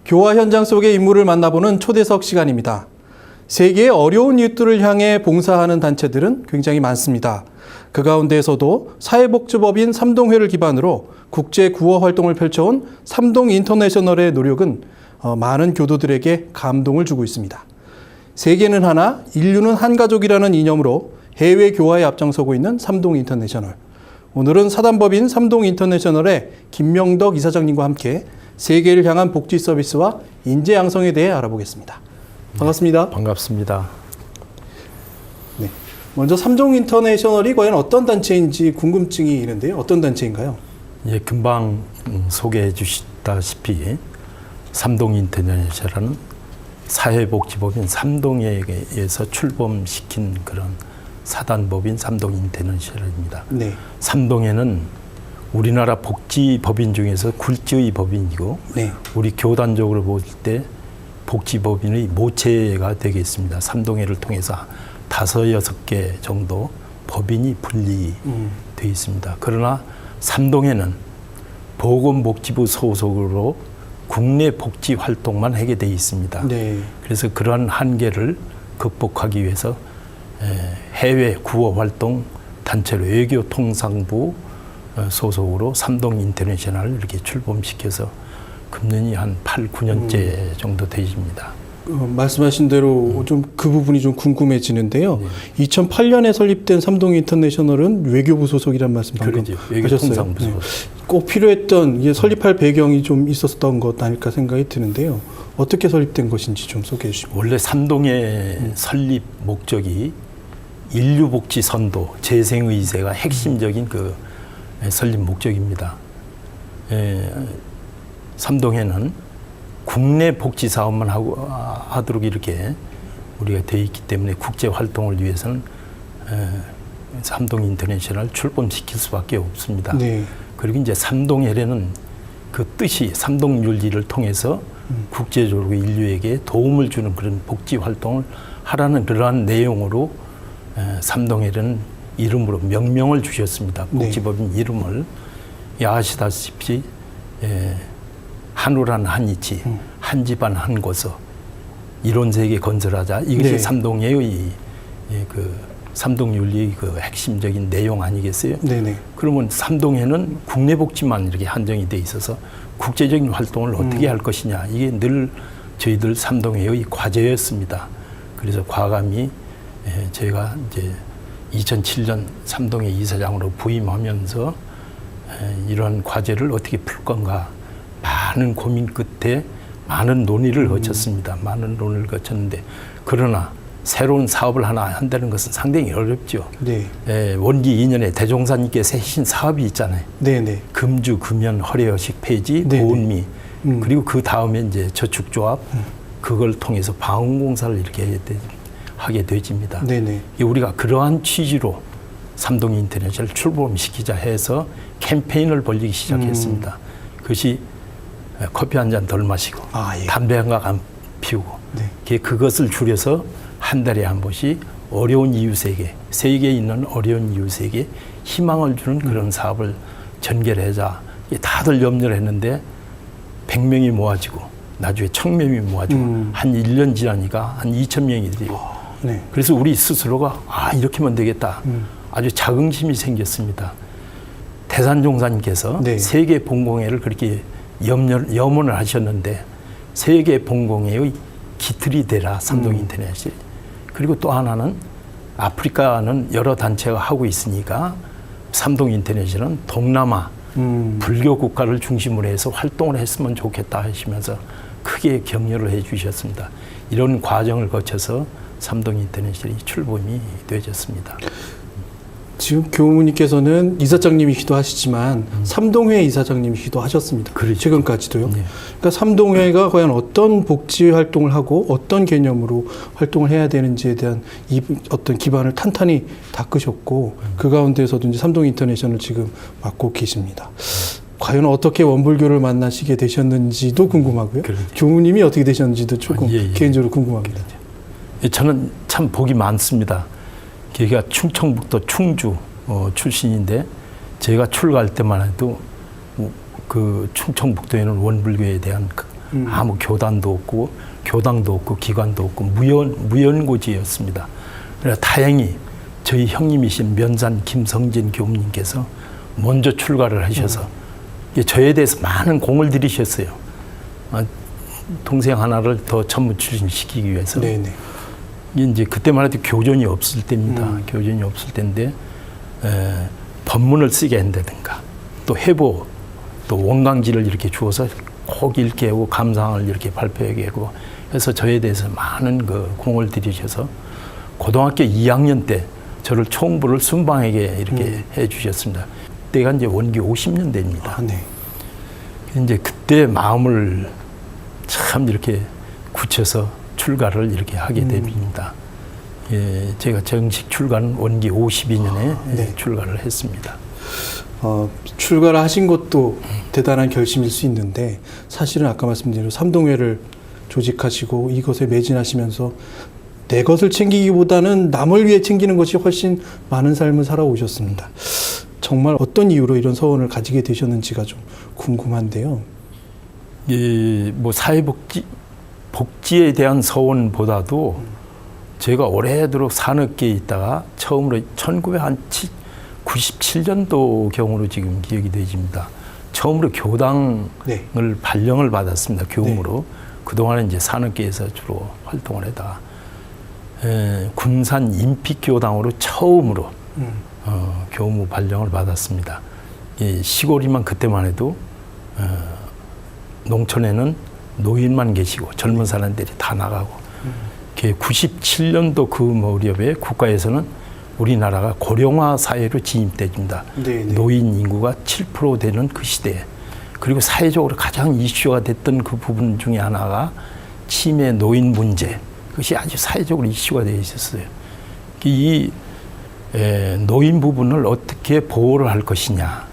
교화 현장 속의 인물을 만나보는 초대석 시간입니다. 세계의 어려운 이웃들을 향해 봉사하는 단체들은 굉장히 많습니다. 그 가운데에서도 사회복지법인 삼동회를 기반으로 국제 구호 활동을 펼쳐온 삼동 인터내셔널의 노력은 많은 교도들에게 감동을 주고 있습니다. 세계는 하나, 인류는 한 가족이라는 이념으로 해외 교화에 앞장서고 있는 삼동 인터내셔널. 오늘은 사단법인 삼동 인터내셔널의 김명덕 이사장님과 함께 세계를 향한 복지 서비스와 인재 양성에 대해 알아보겠습니다. 반갑습니다. 네, 반갑습니다. 네. 먼저 삼동 인터내셔널이 과연 어떤 단체인지 궁금증이 있는데요. 어떤 단체인가요? 예, 금방 소개해 주셨다시피 삼동 인터내셔널은 사회복지법인 삼동회에서 출범시킨 그런 사단법인 삼동 인터내셔널입니다. 네. 삼동회는 우리나라 복지법인 중에서 굴지의 법인이고, 네. 우리 교단적으로 볼 때 복지법인의 모체가 되겠습니다. 삼동회를 통해서 5-6개 정도 법인이 분리되어 있습니다. 그러나 삼동회는 보건복지부 소속으로 국내 복지 활동만 하게 되어 있습니다. 네. 그래서 그러한 한계를 극복하기 위해서 해외 구호 활동 단체로 외교통상부 소속으로 삼동 인터내셔널을 이렇게 출범시켜서 금년이 한 8-9년째 정도 되십니다. 말씀하신 대로 좀 그 부분이 좀 궁금해지는데요. 네. 2008년에 설립된 삼동 인터내셔널은 외교부 소속이란 말씀 방금 하셨어요. 외교통상부 소속. 네. 꼭 필요했던 이게 설립할 배경이 좀 있었던 것 아닐까 생각이 드는데요. 어떻게 설립된 것인지 좀 소개해 주시면. 원래 삼동의 설립 목적이 인류복지 선도, 재생의세가 핵심적인 그 설립 목적입니다. 삼동회는 국내 복지 사업만 하도록 이렇게 우리가 되어 있기 때문에 국제 활동을 위해서는 삼동 인터내셔널 출범시킬 수밖에 없습니다. 네. 그리고 이제 삼동회는 그 뜻이 삼동윤리를 통해서 국제적으로 인류에게 도움을 주는 그런 복지 활동을 하라는 그러한 내용으로 삼동회는 이름으로 명명을 주셨습니다. 복지법인 네. 이름을. 아시다시피 한우란 한이치, 한 집안 한 고서, 이론 세계 건설하자. 이것이 네. 삼동회의 그 삼동윤리의 그 핵심적인 내용 아니겠어요? 네네. 그러면 삼동회는 국내 복지만 이렇게 한정이 돼 있어서 국제적인 활동을 어떻게 할 것이냐. 이게 늘 저희들 삼동회의 과제였습니다. 그래서 과감히 제가 이제 2007년 삼동회 이사장으로 부임하면서 이러한 과제를 어떻게 풀 건가 많은 고민 끝에 많은 논의를 거쳤습니다. 많은 논의를 거쳤는데 그러나 새로운 사업을 하나 한다는 것은 상당히 어렵죠. 네. 원기 2년에 대종사님께서 하신 사업이 있잖아요. 네네. 금주, 금연, 허례허식 폐지, 보온미 그리고 그 다음에 이제 저축조합 그걸 통해서 방언공사를 이렇게 하게 되집니다. 네네. 우리가 그러한 취지로 삼동 인터내셔널 출범시키자 해서 캠페인을 벌이기 시작했습니다. 그것이 커피 한 잔 덜 마시고 예. 담배 한 각 안 피우고 네. 그것을 줄여서 한 달에 한 번씩 어려운 이웃에게 세계에 있는 어려운 이웃에게 희망을 주는 그런 사업을 전개하자. 다들 염려를 했는데 100명이 모아지고 나중에 1000명이 모아지고 한 1년 지나니까 한 2000명이 돼요. 네. 그래서 우리 스스로가 이렇게 하면 되겠다. 아주 자긍심이 생겼습니다. 대산종사님께서 네. 세계 봉공회를 그렇게 염원을 하셨는데 세계 봉공회의 기틀이 되라 삼동 인터내셔널. 그리고 또 하나는 아프리카는 여러 단체가 하고 있으니까 삼동 인터내셔널은 동남아 불교 국가를 중심으로 해서 활동을 했으면 좋겠다 하시면서 크게 격려를 해 주셨습니다. 이런 과정을 거쳐서 삼동 인터내셔널이 출범이 되어졌습니다. 지금 교무님께서는 이사장님이기도 하시지만 삼동회 이사장님이기도 하셨습니다. 그렇죠. 지금까지도요. 네. 그러니까 삼동회가 과연 어떤 복지 활동을 하고 어떤 개념으로 활동을 해야 되는지에 대한 어떤 기반을 탄탄히 닦으셨고 그 가운데서도 이제 삼동 인터내셔널을 지금 맡고 계십니다. 과연 어떻게 원불교를 만나시게 되셨는지도 궁금하고요. 그렇죠. 교무님이 어떻게 되셨는지도 조금 개인적으로 궁금합니다. 저는 참 복이 많습니다. 여기가 충청북도 충주 출신인데 제가 출가할 때만 해도 그 충청북도에는 원불교에 대한 아무 교단도 없고 교당도 없고 기관도 없고 무연고지였습니다. 그래서 다행히 저희 형님이신 면산 김성진 교무님께서 먼저 출가를 하셔서 저에 대해서 많은 공을 들이셨어요. 동생 하나를 더 전무 출신시키기 위해서. 네네. 이제 그때만 해도 교전이 없을 때입니다. 교전이 없을 때인데 법문을 쓰게 한다든가 또 해보 또 원강지를 이렇게 주어서 꼭 읽게 하고 감상을 이렇게 발표하게 하고 해서 저에 대해서 많은 그 공을 들이셔서 고등학교 2학년 때 저를 총부를 순방에게 이렇게 해 주셨습니다. 그때가 이제 원기 50년대입니다. 아, 네. 이제 그때 마음을 참 이렇게 굳혀서 출가를 이렇게 하게 됩니다. 예, 제가 정식 출가는 원기 52년에 네. 출가를 했습니다. 출가를 하신 것도 대단한 결심일 수 있는데 사실은 아까 말씀드린 대로 삼동회를 조직하시고 이것에 매진하시면서 내 것을 챙기기보다는 남을 위해 챙기는 것이 훨씬 많은 삶을 살아오셨습니다. 정말 어떤 이유로 이런 서원을 가지게 되셨는지가 좀 궁금한데요. 예, 뭐 복지에 대한 서원보다도 제가 오래도록 산업계에 있다가 처음으로 1997년도 경으로 지금 기억이 되집니다. 처음으로 교당을 네. 발령을 받았습니다. 교무로. 네. 그동안은 이제 산업계에서 주로 활동을 하다가 군산 인픽교당으로 처음으로 교무 발령을 받았습니다. 예, 시골이만 그때만 해도 농촌에는 노인만 계시고 젊은 사람들이 다 나가고 97년도 그 무렵에 국가에서는 우리나라가 고령화 사회로 진입됩니다. 네네. 노인 인구가 7% 되는 그 시대에 그리고 사회적으로 가장 이슈가 됐던 그 부분 중에 하나가 치매 노인 문제 그것이 아주 사회적으로 이슈가 되어 있었어요. 이 노인 부분을 어떻게 보호를 할 것이냐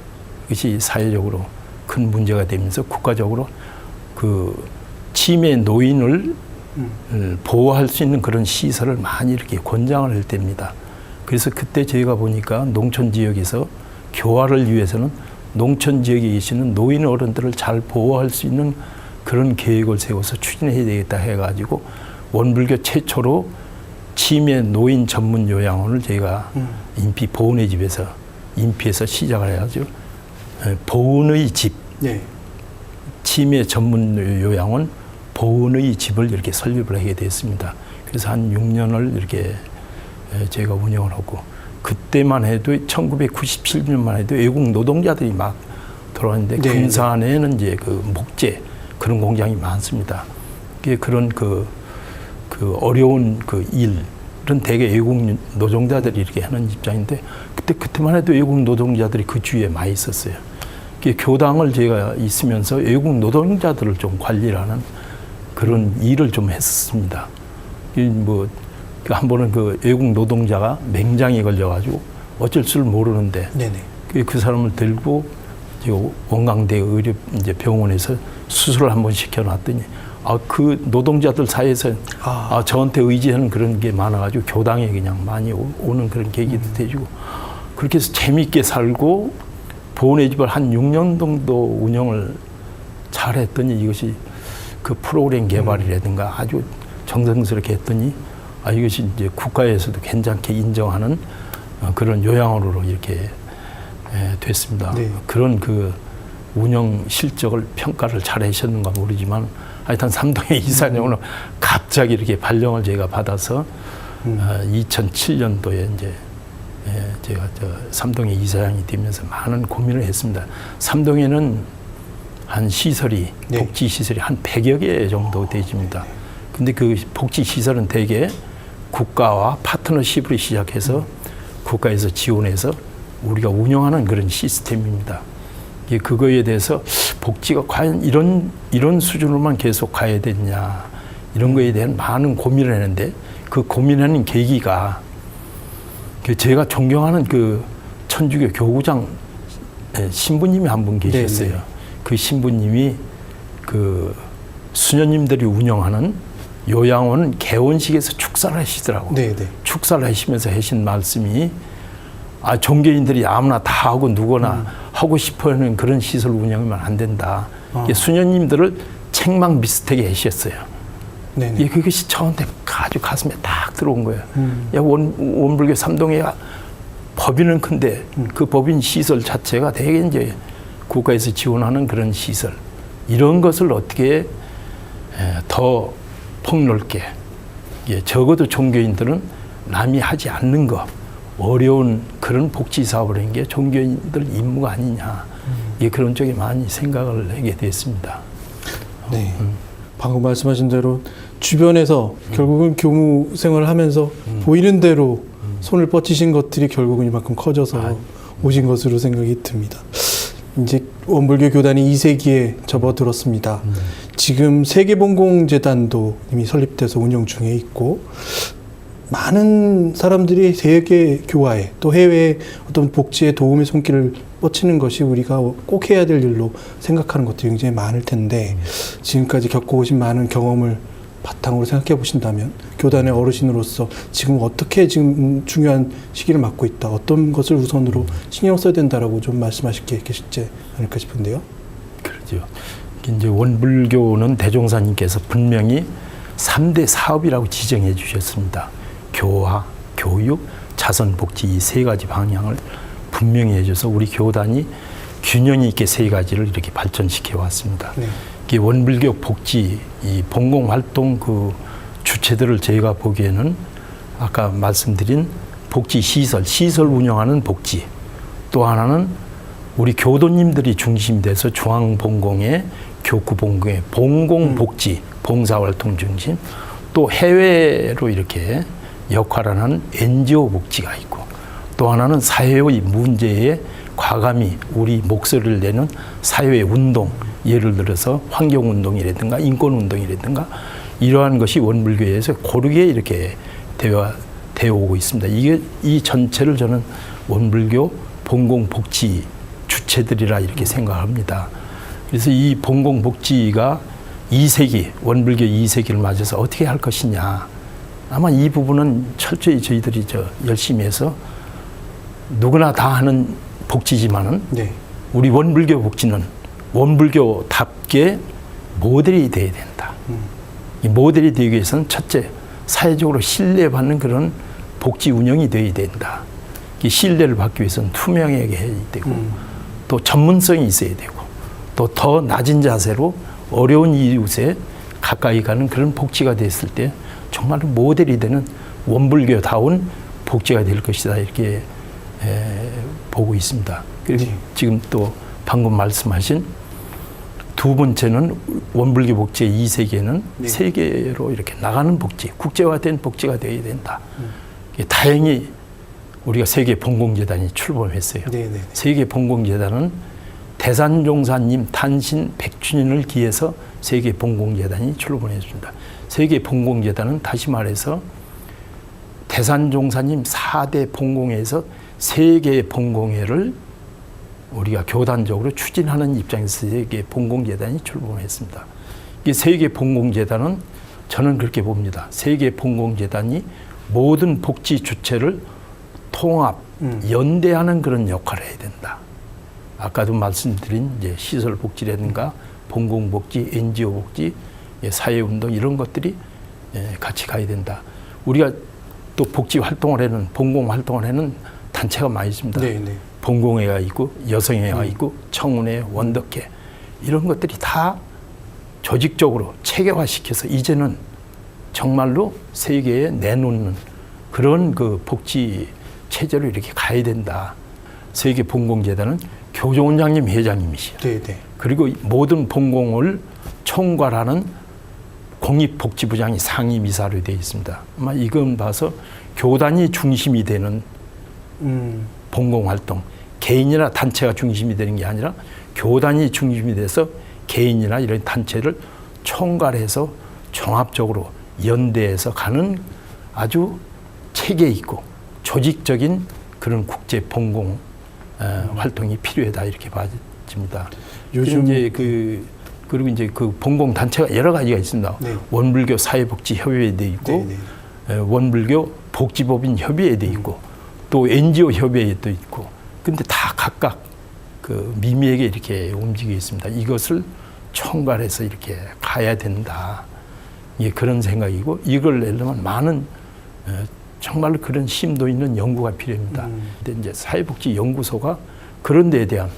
그것이 사회적으로 큰 문제가 되면서 국가적으로 그 치매 노인을 보호할 수 있는 그런 시설을 많이 이렇게 권장을 할 때입니다. 그래서 그때 저희가 보니까 농촌 지역에서 교화를 위해서는 농촌 지역에 계시는 노인 어른들을 잘 보호할 수 있는 그런 계획을 세워서 추진해야 되겠다 해가지고 원불교 최초로 치매 노인 전문 요양원을 저희가 인피 보은의 집에서 인피에서 시작을 해가지고 보은의 집 네. 치매 전문 요양원 보은의 집을 이렇게 설립을 하게 됐습니다. 그래서 한 6년을 이렇게 제가 운영을 하고 그때만 해도 1997년만 해도 외국 노동자들이 막 들어왔는데 네. 군산에는 이제 그 목재 그런 공장이 많습니다. 그런 그 어려운 그 일은 대개 외국 노동자들이 이렇게 하는 입장인데 그때만 해도 외국 노동자들이 그 주위에 많이 있었어요. 교당을 제가 있으면서 외국 노동자들을 좀 관리를 하는 그런 일을 좀 했습니다. 뭐 한 번은 그 외국 노동자가 맹장에 걸려가지고 어쩔 줄 모르는데 네네. 그 사람을 들고 원광대 의료 이제 병원에서 수술을 한번 시켜놨더니 그 노동자들 사이에서 저한테 의지하는 그런 게 많아가지고 교당에 그냥 많이 오는 그런 계기도 돼주고 그렇게 해서 재미있게 살고 보은의 집을 한 6년 정도 운영을 잘했더니 이것이 그 프로그램 개발이라든가 아주 정성스럽게 했더니 이것이 이제 국가에서도 괜찮게 인정하는 그런 요양원으로 이렇게 됐습니다. 네. 그런 그 운영 실적을 평가를 잘 하셨는가 모르지만 하여튼 삼동의 이사장으로 갑자기 이렇게 발령을 제가 받아서 2007년도에 이제 제가 삼동의 이사장이 되면서 많은 고민을 했습니다. 삼동에는 한 시설이 네. 복지 시설이 한 100여 개 정도 되집니다. 근데 그 복지 시설은 대개 국가와 파트너십으로 시작해서 국가에서 지원해서 우리가 운영하는 그런 시스템입니다. 그거에 대해서 복지가 과연 이런 수준으로만 계속 가야 되냐 이런 거에 대한 많은 고민을 했는데 그 고민하는 계기가 제가 존경하는 그 천주교 교구장 신부님이 한 분 계셨어요. 네네. 그 신부님이 그 수녀님들이 운영하는 요양원 개원식에서 축사를 하시더라고요. 네네. 축사를 하시면서 하신 말씀이 종교인들이 아무나 다 하고 누구나 하고 싶어하는 그런 시설 운영이면 안 된다. 수녀님들을 생망 비슷하게 하셨어요. 네네. 예, 그것이 저한테 아주 가슴에 딱 들어온 거예요. 야, 원불교 삼동회가 법인은 큰데 그 법인 시설 자체가 되게 이제 국가에서 지원하는 그런 시설, 이런 것을 어떻게 더 폭넓게, 예, 적어도 종교인들은 남이 하지 않는 거, 어려운 그런 복지 사업을 한 게 종교인들 임무가 아니냐, 예, 그런 쪽에 많이 생각을 하게 됐습니다. 네. 방금 말씀하신 대로 주변에서 결국은 교무 생활을 하면서 보이는 대로 손을 뻗치신 것들이 결국은 이만큼 커져서 오신 것으로 생각이 듭니다. 이제 원불교 교단이 2세기에 접어들었습니다. 지금 세계봉공재단도 이미 설립돼서 운영 중에 있고, 많은 사람들이 세계 교화에 또 해외의 어떤 복지에 도움의 손길을 뻗치는 것이 우리가 꼭 해야 될 일로 생각하는 것들이 굉장히 많을 텐데, 지금까지 겪어오신 많은 경험을 바탕으로 생각해 보신다면 교단의 어르신으로서 지금 어떻게 지금 중요한 시기를 맞고 있다, 어떤 것을 우선으로 신경 써야 된다라고 좀 말씀하실 게 계시지 않을까 싶은데요. 그렇죠. 이제 원불교는 대종사님께서 분명히 3대 사업이라고 지정해 주셨습니다. 교화, 교육, 자선복지, 이 세 가지 방향을 분명히 해줘서 우리 교단이 균형 있게 세 가지를 이렇게 발전시켜 왔습니다. 네. 이 원불교 복지, 이 봉공활동 그 주체들을 저희가 보기에는 아까 말씀드린 복지 시설 운영하는 복지, 또 하나는 우리 교도님들이 중심이 돼서 중앙봉공회, 교구봉공회, 봉공복지, 봉사활동 중심, 또 해외로 이렇게 역할을 하는 NGO 복지가 있고, 또 하나는 사회의 문제에 과감히 우리 목소리를 내는 사회 운동, 예를 들어서 환경운동이라든가 인권운동이라든가 이러한 것이 원불교에서 고르게 이렇게 되어 오고 있습니다. 이게 이 전체를 저는 원불교 봉공복지 주체들이라 이렇게 생각합니다. 그래서 이 봉공복지가 2세기, 원불교 2세기를 맞아서 어떻게 할 것이냐. 아마 이 부분은 철저히 저희들이 열심히 해서 누구나 다 하는 복지지만은 네. 우리 원불교 복지는 원불교답게 모델이 돼야 된다. 이 모델이 되기 위해서는 첫째, 사회적으로 신뢰받는 그런 복지 운영이 돼야 된다. 이 신뢰를 받기 위해서는 투명하게 해야 되고, 또 전문성이 있어야 되고, 또 더 낮은 자세로 어려운 이웃에 가까이 가는 그런 복지가 됐을 때 정말 모델이 되는 원불교다운 복지가 될 것이다, 이렇게 보고 있습니다. 그리고 지금 또 방금 말씀하신 두 번째는 원불교 복지의 2세계는 네. 세계로 이렇게 나가는 복지, 국제화된 복지가 되어야 된다. 다행히 우리가 세계봉공재단이 출범했어요. 네네. 세계봉공재단은 대산종사님 탄신 100주년을 기해서 세계봉공재단이 출범했습니다. 세계봉공재단은 다시 말해서 대산종사님 4대 봉공회에서 세계봉공회를 우리가 교단적으로 추진하는 입장에서 세계봉공재단이 출범했습니다. 이 세계봉공재단은 저는 그렇게 봅니다. 세계봉공재단이 모든 복지 주체를 통합, 연대하는 그런 역할을 해야 된다. 아까도 말씀드린 이제 시설 복지라든가 봉공복지, NGO 복지, 사회운동 이런 것들이 같이 가야 된다. 우리가 또 복지 활동을 하는, 봉공 활동을 하는 단체가 많이 있습니다. 네네. 봉공회가 있고 여성회가 있고 청운회, 원덕회 이런 것들이 다 조직적으로 체계화시켜서 이제는 정말로 세계에 내놓는 그런 그 복지 체제로 이렇게 가야 된다. 세계봉공재단은 교조원장님 회장님이시죠. 네네. 그리고 모든 봉공을 총괄하는 공익복지부장이 상임이사로 되어 있습니다. 아마 이건 봐서 교단이 중심이 되는 봉공활동, 개인이나 단체가 중심이 되는 게 아니라 교단이 중심이 돼서 개인이나 이런 단체를 총괄해서 종합적으로 연대해서 가는 아주 체계 있고 조직적인 그런 국제 봉공 활동이 필요하다 이렇게 봐집니다. 요즘 이제 그리고 이제 그 봉공 단체가 여러 가지가 있습니다. 네. 원불교 사회복지협의회도 있고, 원불교 복지법인 협의회도 있고, 또 NGO 협의회도 있고, 근데 다 각각 그 미미하게 이렇게 움직이고 있습니다. 이것을 총괄해서 이렇게 가야 된다. 예, 그런 생각이고 이걸 내려면 많은 정말로 그런 심도 있는 연구가 필요합니다. 근데 이제 사회복지연구소가 그런 데에 대한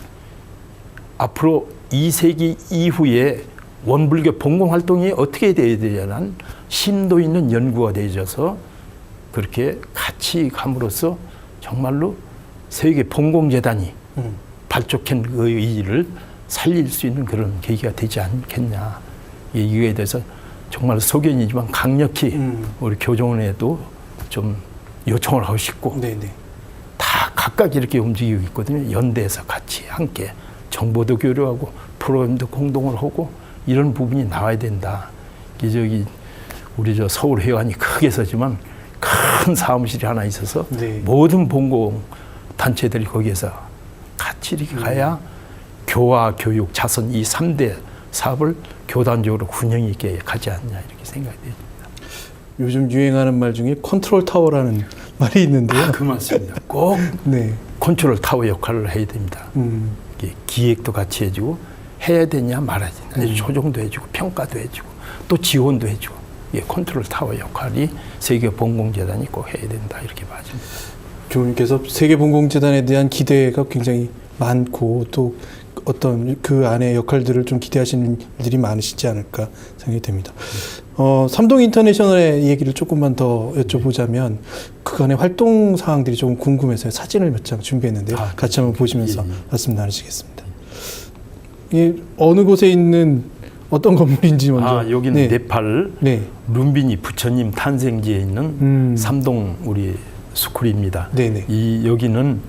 앞으로 2세기 이후에 원불교 봉공활동이 어떻게 돼야 되냐는 심도 있는 연구가 되어져서 그렇게 같이 감으로써 정말로 세계 봉공재단이 발족한 그 의의를 살릴 수 있는 그런 계기가 되지 않겠냐. 이거에 대해서 정말 소견이지만 강력히 우리 교정원에도 좀 요청을 하고 싶고 네네. 다 각각 이렇게 움직이고 있거든요. 연대해서 같이 함께 정보도 교류하고 프로그램도 공동을 하고 이런 부분이 나와야 된다. 저기 우리 저 서울 회관이 크게 서지만 큰 사무실이 하나 있어서 네. 모든 봉공 단체들이 거기에서 같이 이렇게 가야 교화, 교육, 자선 이 3대 사업을 교단적으로 균형 있게 가지 않냐 이렇게 생각이 됩니다. 요즘 유행하는 말 중에 컨트롤 타워라는 말이 있는데요. 그 맞습니다. 꼭 네. 컨트롤 타워 역할을 해야 됩니다. 이게 기획도 같이 해주고 해야 되냐 말아야 되냐 조정도 해주고 평가도 해주고 또 지원도 해주고 이게 컨트롤 타워 역할이 세계봉공재단이 꼭 해야 된다 이렇게 봐집니다. 교수님께서 세계봉공재단에 대한 기대가 굉장히 많고 또 어떤 그 안에 역할들을 좀 기대하시는 일들이 많으시지 않을까 생각이 됩니다. 삼동 인터내셔널의 얘기를 조금만 더 여쭤보자면 그간의 활동 사항들이 조금 궁금해서 사진을 몇 장 준비했는데요. 같이 한번 보시면서 말씀 나누시겠습니다. 이 어느 곳에 있는 어떤 건물인지 먼저. 여기는 네팔 네. 룸비니 부처님 탄생지에 있는 삼동 우리 스쿨입니다. 네네. 여기는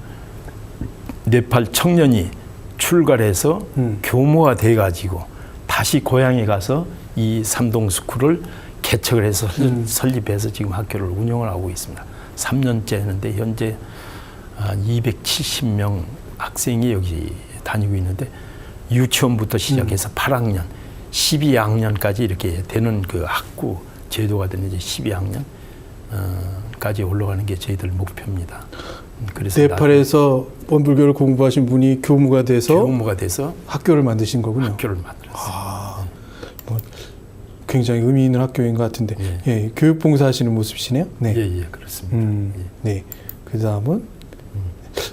네팔 청년이 출가해서 교모가 돼가지고 다시 고향에 가서 이 삼동 스쿨을 개척을 해서 설립해서 지금 학교를 운영을 하고 있습니다. 3년째 했는데 현재 270명 학생이 여기 다니고 있는데 유치원부터 시작해서 8학년, 12학년까지 이렇게 되는 그 학구 제도가 되는 이제 12학년까지 올라가는 게 저희들 목표입니다. 그래서 네팔에서 원불교를 공부하신 분이 교무가 돼서 학교를 만드신 거군요. 학교를 만들었어요. 뭐 굉장히 의미 있는 학교인 것 같은데, 예, 교육봉사 하시는 모습이시네요. 네, 예, 그렇습니다. 네, 그 다음은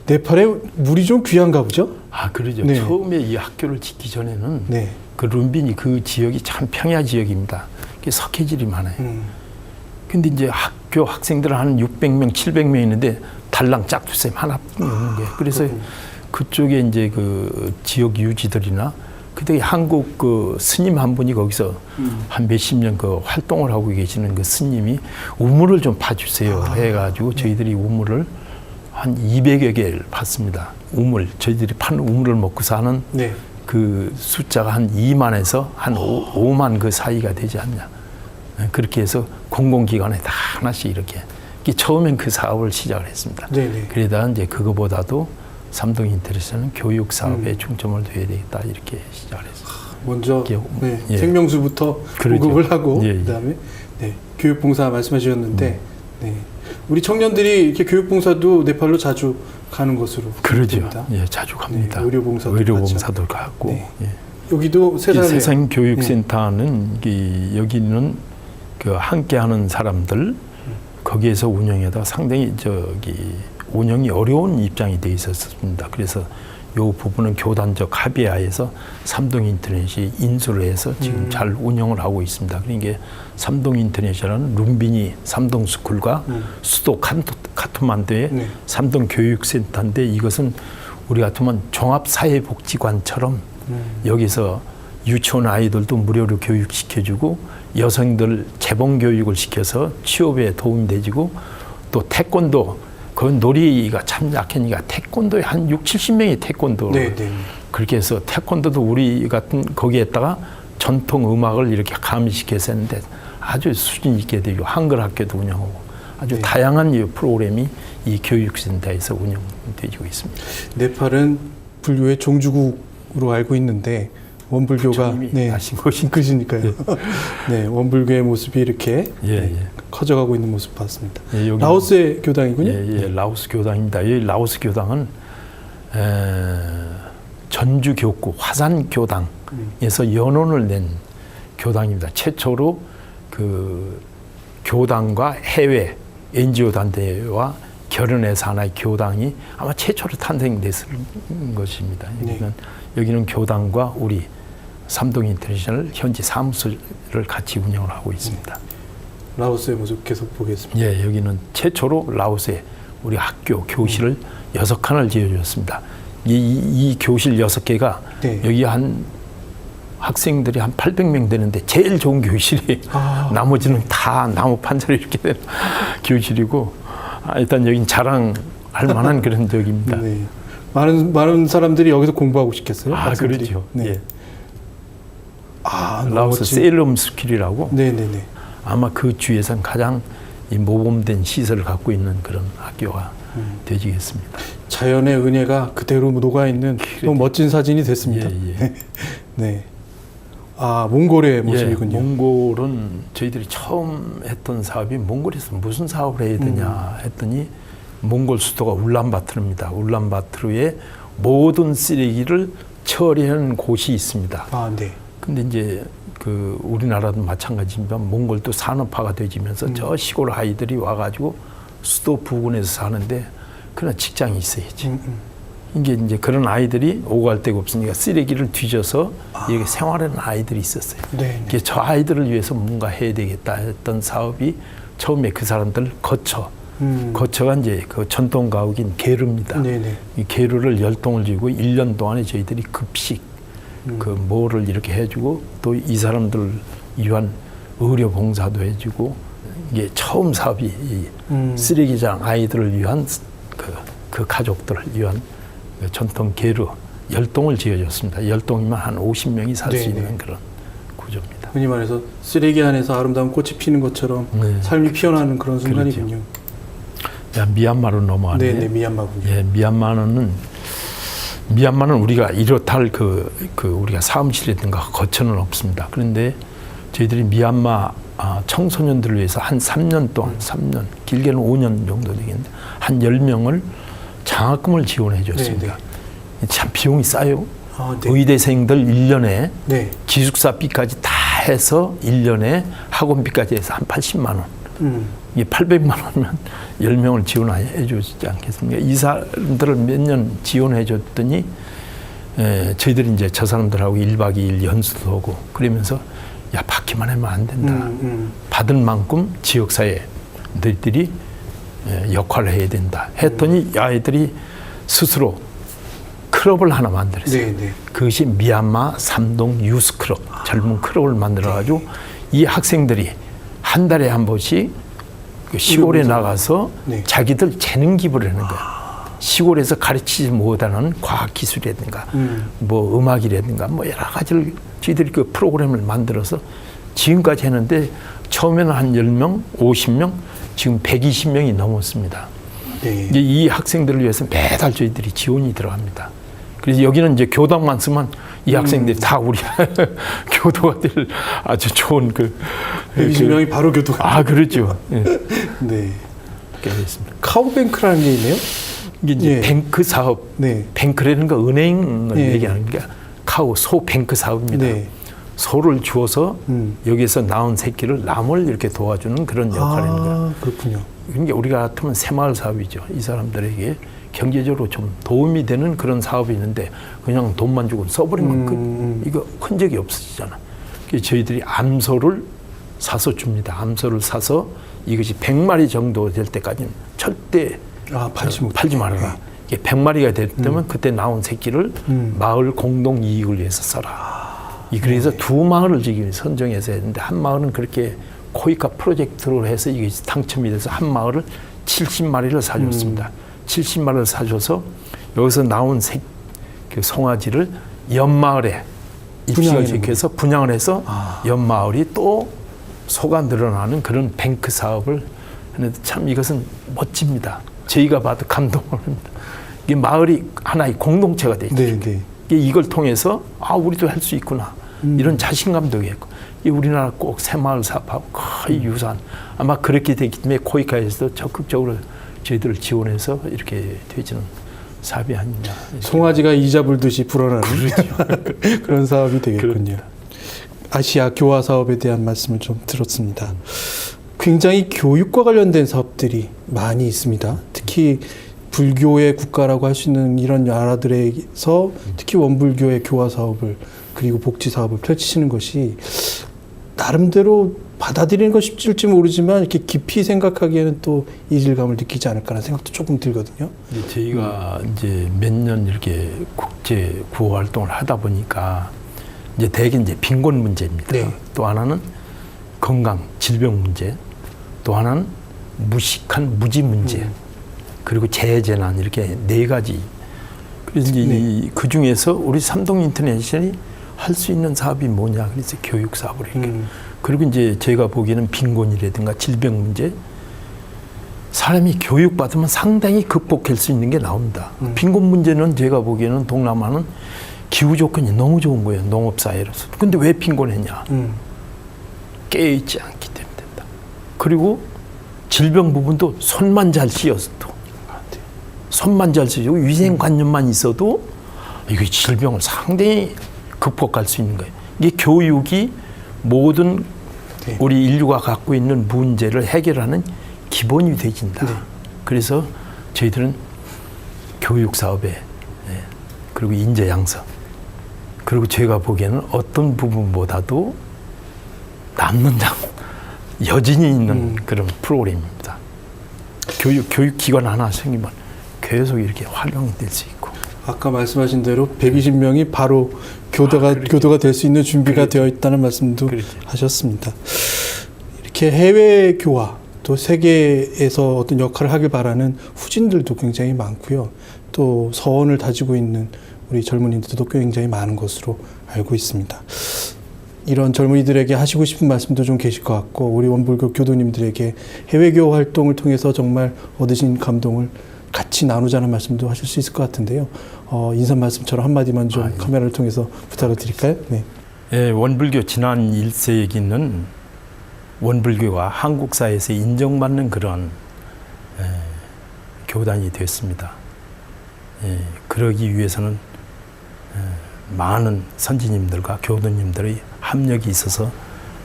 네팔에 물이 좀 귀한가 보죠? 그러죠. 네. 처음에 이 학교를 짓기 전에는 그 룸비니 그 지역이 참 평야 지역입니다. 석회질이 많아요. 근데 이제 학교 학생들 한 600명, 700명 있는데 달랑 짝두셈 하나뿐이 없는 거예요. 그래서 그쪽에 이제 그 지역 유지들이나 그때 한국 그 스님 한 분이 거기서 한 몇십 년 그 활동을 하고 계시는 그 스님이 우물을 좀 파주세요 해가지고 저희들이 우물을 한 200여 개를 팠습니다. 우물, 저희들이 판 우물을 먹고 사는 그 숫자가 한 2만에서 한 5만 그 사이가 되지 않냐. 그렇게 해서 공공기관에 다 하나씩 이렇게 처음엔 그 사업을 시작을 했습니다. 그러다 이제 그거보다도 삼동 인터내셔널은 교육 사업에 중점을 둬야 되겠다 이렇게 시작을 했습니다. 먼저 생명수부터 공급을 하고 그다음에 교육봉사 말씀하셨는데 우리 청년들이 이렇게 교육봉사도 네팔로 자주 가는 것으로 그러죠. 됩니다. 예, 자주 갑니다. 의료봉사도 가고 여기도 세상교육센터는 여기는 그 함께하는 사람들 거기에서 운영에다 상당히 운영이 어려운 입장이 돼 있었습니다. 그래서 이 부분은 교단적 합의하에서 삼동 인터넷이 인수를 해서 지금 잘 운영을 하고 있습니다. 그러니까 삼동 인터넷이라는 룸비니 삼동 스쿨과 수도 카트만두의 삼동 교육센터인데 이것은 우리 같으면 종합사회복지관처럼 여기서 유치원 아이들도 무료로 교육시켜주고 여성들 재봉 교육을 시켜서 취업에 도움이 되고 또 태권도 그 놀이가 참 약하니까 태권도에 한 6, 70명이 태권도 그렇게 해서 태권도도 우리 같은 거기에다가 전통 음악을 이렇게 가미시켜서 했는데 아주 수준 있게 되고 한글 학교도 운영하고 아주 다양한 이 프로그램이 이 교육센터에서 운영되고 있습니다. 네팔은 불교의 종주국으로 알고 있는데 원불교가 하신 것이 그러니까요. 원불교의 모습이 이렇게 커져가고 있는 모습 봤습니다. 라오스의 교당이군요. 라오스 교당입니다. 이 라오스 교당은 전주 교구 화산 교당에서 연원을 낸 교당입니다. 최초로 그 교당과 해외 NGO 단체와 결연해서 하나의 교당이 아마 최초로 탄생됐을 것입니다. 여기는 교당과 우리 삼동 인터내셔널 현지 사무소를 같이 운영을 하고 있습니다. 라오스의 모습 계속 보겠습니다. 예, 여기는 최초로 라오스에 우리 학교 교실을 6칸을 지어줬습니다. 이 교실 6개가 여기 한 학생들이 한 800명 되는데 제일 좋은 교실이 나머지는 다 나무 판자로 이렇게 된 교실이고 일단 여긴 자랑할 만한 그런 적입니다. 네. 많은 사람들이 여기서 공부하고 싶겠어요? 그렇죠. 네. 예. 라오스 세일럼 스쿨이라고 네네네. 아마 그 주에선 가장 이 모범된 시설을 갖고 있는 그런 학교가 되지겠습니다. 자연의 은혜가 그대로 녹아있는 너무 멋진 사진이 됐습니다. 예. 네. 몽골의 모습이군요. 예, 몽골은 저희들이 처음 했던 사업이 몽골에서 무슨 사업을 해야 되냐 했더니 몽골 수도가 울란바토르입니다. 울란바토르에 모든 쓰레기를 처리하는 곳이 있습니다. 네. 근데 이제 그 우리나라도 마찬가지지만 몽골도 산업화가 되지면서 저 시골 아이들이 와가지고 수도 부근에서 사는데 그러나 직장이 있어야지. 이제 그런 아이들이 오고 갈 데가 없으니까 쓰레기를 뒤져서 여기 생활하는 아이들이 있었어요. 네. 저 아이들을 위해서 뭔가 해야 되겠다 했던 사업이 처음에 그 사람들 거처가 이제 그 전통 가옥인 게르입니다. 네네. 이 게르를 열동을 지고 1년 동안에 저희들이 급식 그 뭐를 이렇게 해주고 또 이 사람들 위한 의료 봉사도 해주고 이게 처음 사업이 이 쓰레기장 아이들을 위한 그 가족들을 위한 그 전통 게르 열동을 지어줬습니다. 열동이면 한 50명이 살 수 있는 그런 구조입니다. 흔히 말해서 쓰레기 안에서 아름다운 꽃이 피는 것처럼 삶이 피어나는 그런 순간이군요. 그렇죠. 미얀마로 넘어가네. 네, 미얀마군요. 예, 미얀마는 우리가 이렇다 우리가 사무실이든가 거처는 없습니다. 그런데 저희들이 미얀마 청소년들을 위해서 한 3년 동안, 3년, 길게는 5년 정도 되겠는데, 한 10명을 장학금을 지원해 줬습니다. 참 비용이 싸요. 의대생들 1년에 기숙사비까지 다 해서 1년에 학원비까지 해서 한 80만 원. 이게 800만 원이면 10명을 지원해 주지 않겠습니까? 이 사람들을 몇 년 지원해 줬더니 저희들이 이제 저 사람들하고 1박 2일 연수도 하고 그러면서 야, 받기만 하면 안 된다. 받은 만큼 지역사회들이 역할을 해야 된다. 했더니 아이들이 스스로 클럽을 하나 만들었어요. 그것이 미얀마 삼동 유스 클럽, 젊은 클럽을 만들어가지고 이 학생들이 한 달에 한 번씩 그 시골에 나가서 자기들 재능 기부를 하는 거야. 시골에서 가르치지 못하는 과학기술이라든가 뭐 음악이라든가 뭐 여러 가지를 저희들이 그 프로그램을 만들어서 지금까지 했는데 처음에는 한 10명, 50명, 지금 120명이 넘었습니다. 이제 이 학생들을 위해서 매달 저희들이 지원이 들어갑니다. 그래서 여기는 이제 교당만 쓰면 이 학생들이 다 우리 교도가 될 아주 좋은 120명이 바로 교도가. 그렇죠. 네. 그렇습니다. 카우뱅크라는 게 있네요. 이게 이제 뱅크 사업, 뱅크라는 거 은행을 얘기하는 게 소 뱅크 사업입니다. 소를 주어서 여기서 낳은 새끼를 남을 이렇게 도와주는 그런 역할을 하는 거예요. 그렇군요. 그러니까 우리가 같으면 새마을 사업이죠. 이 사람들에게 경제적으로 좀 도움이 되는 그런 사업이 있는데 그냥 돈만 주고 써버리면 이거 흔적이 없어지잖아. 그래서 저희들이 암소를 사서 줍니다. 암소를 사서 이것이 100마리 정도 될 때까지는 절대 팔지 말아라. 이게 100마리가 되면 그때 나온 새끼를 마을 공동 이익을 위해서 써라. 그래서 두 마을을 지금 선정해서 했는데 한 마을은 그렇게 코이카 프로젝트로 해서 이게 당첨이 돼서 한 마을을 70마리를 사줬습니다. 70마리를 사줘서 여기서 나온 그 송아지를 옆마을에 입시를 시켜서 분양을 해서 옆마을이 또 소가 늘어나는 그런 뱅크 사업을 하는데 참 이것은 멋집니다. 저희가 봐도 감동을 합니다. 이게 마을이 하나의 공동체가 되죠. 이걸 통해서 우리도 할 수 있구나. 이런 자신감도 있고. 우리나라 꼭 새마을 사업하고 거의 유사한 아마 그렇게 되기 때문에 코이카에서도 적극적으로 저희들을 지원해서 이렇게 되지는 사업이 아니냐. 송아지가 이자 불듯이 불어나는 그런 사업이 되겠군요. 아시아 교화 사업에 대한 말씀을 좀 들었습니다. 굉장히 교육과 관련된 사업들이 많이 있습니다. 특히 불교의 국가라고 할 수 있는 이런 나라들에서 특히 원불교의 교화 사업을 그리고 복지 사업을 펼치시는 것이 나름대로 받아들이는 것이 쉽을지 모르지만 이렇게 깊이 생각하기에는 또 이질감을 느끼지 않을까라는 생각도 조금 들거든요. 저희가 이제 몇 년 이렇게 국제 구호 활동을 하다 보니까 이제 대개 이제 빈곤 문제입니다. 네. 또 하나는 건강, 질병 문제, 또 하나는 무식한 무지 문제, 그리고 재해재난 이렇게 네 가지. 그래서 이제 그 중에서 우리 삼동 인터내셔널이 할 수 있는 사업이 뭐냐? 그래서 교육 사업을 이렇게. 그리고 이제 제가 보기에는 빈곤이라든가 질병 문제, 사람이 교육받으면 상당히 극복할 수 있는 게 나옵니다. 빈곤 문제는 제가 보기에는 동남아는 기후 조건이 너무 좋은 거예요. 농업사회로서. 근데 왜 빈곤했냐? 깨어있지 않기 때문에 된다. 그리고 질병 부분도 손만 잘 씻어도, 손만 잘 씻고 위생관념만 있어도 이거 질병을 상당히 극복할 수 있는 거예요. 이게 교육이 모든 우리 인류가 갖고 있는 문제를 해결하는 기본이 되진다. 그래서 저희들은 교육 사업에 그리고 인재 양성, 그리고 제가 보기에는 어떤 부분보다도 남는 여진이 있는 그런 프로그램입니다. 교육 기관 하나 생기면 계속 이렇게 활용될 수 있고. 아까 말씀하신 대로 120명이 바로 교도가 될 수 있는 준비가 되어 있다는 말씀도 하셨습니다. 이렇게 해외 교화 또 세계에서 어떤 역할을 하길 바라는 후진들도 굉장히 많고요. 또 서원을 다지고 있는 우리 젊은이들도 굉장히 많은 것으로 알고 있습니다. 이런 젊은이들에게 하시고 싶은 말씀도 좀 계실 것 같고, 우리 원불교 교도님들에게 해외교 활동을 통해서 정말 얻으신 감동을 같이 나누자는 말씀도 하실 수 있을 것 같은데요. 인사 말씀처럼 한마디만 좀 카메라를 통해서 부탁을 드릴까요? 네. 예, 원불교 지난 1세기는 원불교가 한국 사회에서 인정받는 그런 교단이 됐습니다. 그러기 위해서는 많은 선지님들과 교도님들의 합력이 있어서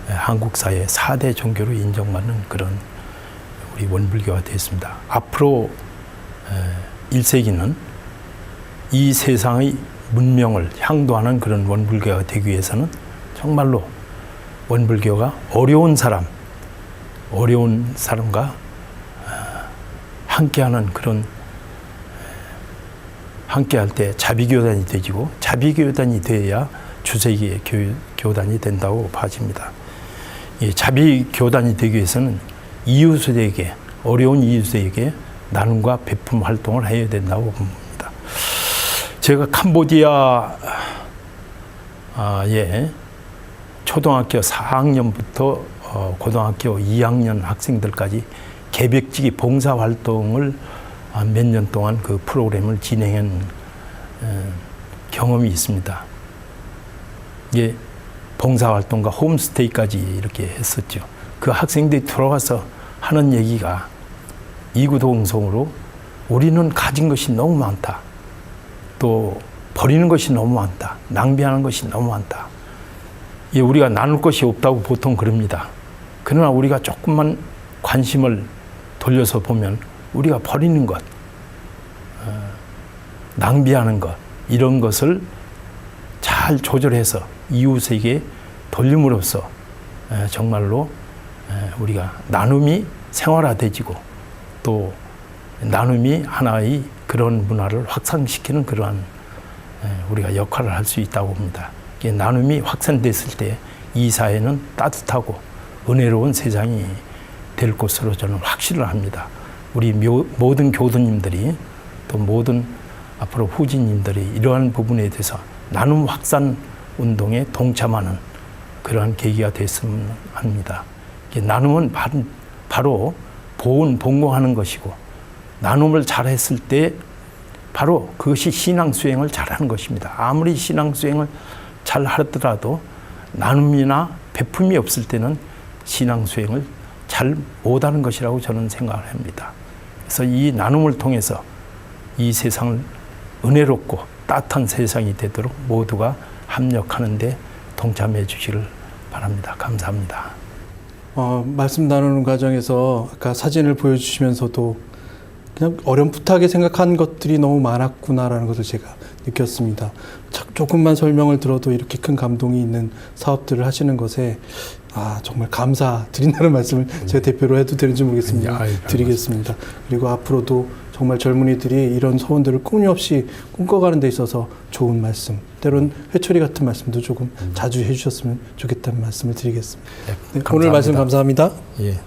한국 사회 4대 종교로 인정받는 그런 우리 원불교가 됐습니다. 앞으로 1세기는 이 세상의 문명을 향도하는 그런 원불교가 되기 위해서는 정말로 원불교가 어려운 사람과 함께하는 그런, 함께할 때 자비교단이 되지고, 자비교단이 되어야 주세기의 교단이 된다고 봐집니다. 이 자비교단이 되기 위해서는 이웃에게, 어려운 이웃에게 나눔과 배품 활동을 해야 된다고 봅니다. 제가 캄보디아에 초등학교 4학년부터 고등학교 2학년 학생들까지 개벽지기 봉사활동을 몇 년 동안 그 프로그램을 진행한 경험이 있습니다. 예, 봉사활동과 홈스테이까지 이렇게 했었죠. 그 학생들이 들어와서 하는 얘기가 이구동성으로 우리는 가진 것이 너무 많다. 또 버리는 것이 너무 많다. 낭비하는 것이 너무 많다. 예, 우리가 나눌 것이 없다고 보통 그럽니다. 그러나 우리가 조금만 관심을 돌려서 보면 우리가 버리는 것, 낭비하는 것, 이런 것을 잘 조절해서 이웃에게 돌림으로써 정말로 우리가 나눔이 생활화되지고, 또 나눔이 하나의 그런 문화를 확산시키는 그러한 우리가 역할을 할 수 있다고 봅니다. 나눔이 확산됐을 때 이 사회는 따뜻하고 은혜로운 세상이 될 것으로 저는 확신을 합니다. 우리 모든 교도님들이, 또 모든 앞으로 후진님들이 이러한 부분에 대해서 나눔 확산 운동에 동참하는 그러한 계기가 됐으면 합니다. 나눔은 바로 보온, 봉공하는 것이고, 나눔을 잘했을 때 바로 그것이 신앙 수행을 잘하는 것입니다. 아무리 신앙 수행을 잘 하더라도 나눔이나 베품이 없을 때는 신앙 수행을 잘 못하는 것이라고 저는 생각을 합니다. 그래서 이 나눔을 통해서 이 세상을 은혜롭고 따뜻한 세상이 되도록 모두가 합력하는 데 동참해 주시기를 바랍니다. 감사합니다. 말씀 나누는 과정에서 아까 사진을 보여주시면서도 그냥 어렴풋하게 생각한 것들이 너무 많았구나라는 것을 제가 느꼈습니다. 조금만 설명을 들어도 이렇게 큰 감동이 있는 사업들을 하시는 것에 정말 감사드린다는 말씀을 제가 대표로 해도 되는지 모르겠습니다. 드리겠습니다. 그리고 앞으로도 정말 젊은이들이 이런 소원들을 끊임없이 꿈꿔가는 데 있어서 좋은 말씀, 때론 회초리 같은 말씀도 조금 자주 해주셨으면 좋겠다는 말씀을 드리겠습니다. 네, 오늘 말씀 감사합니다. 예.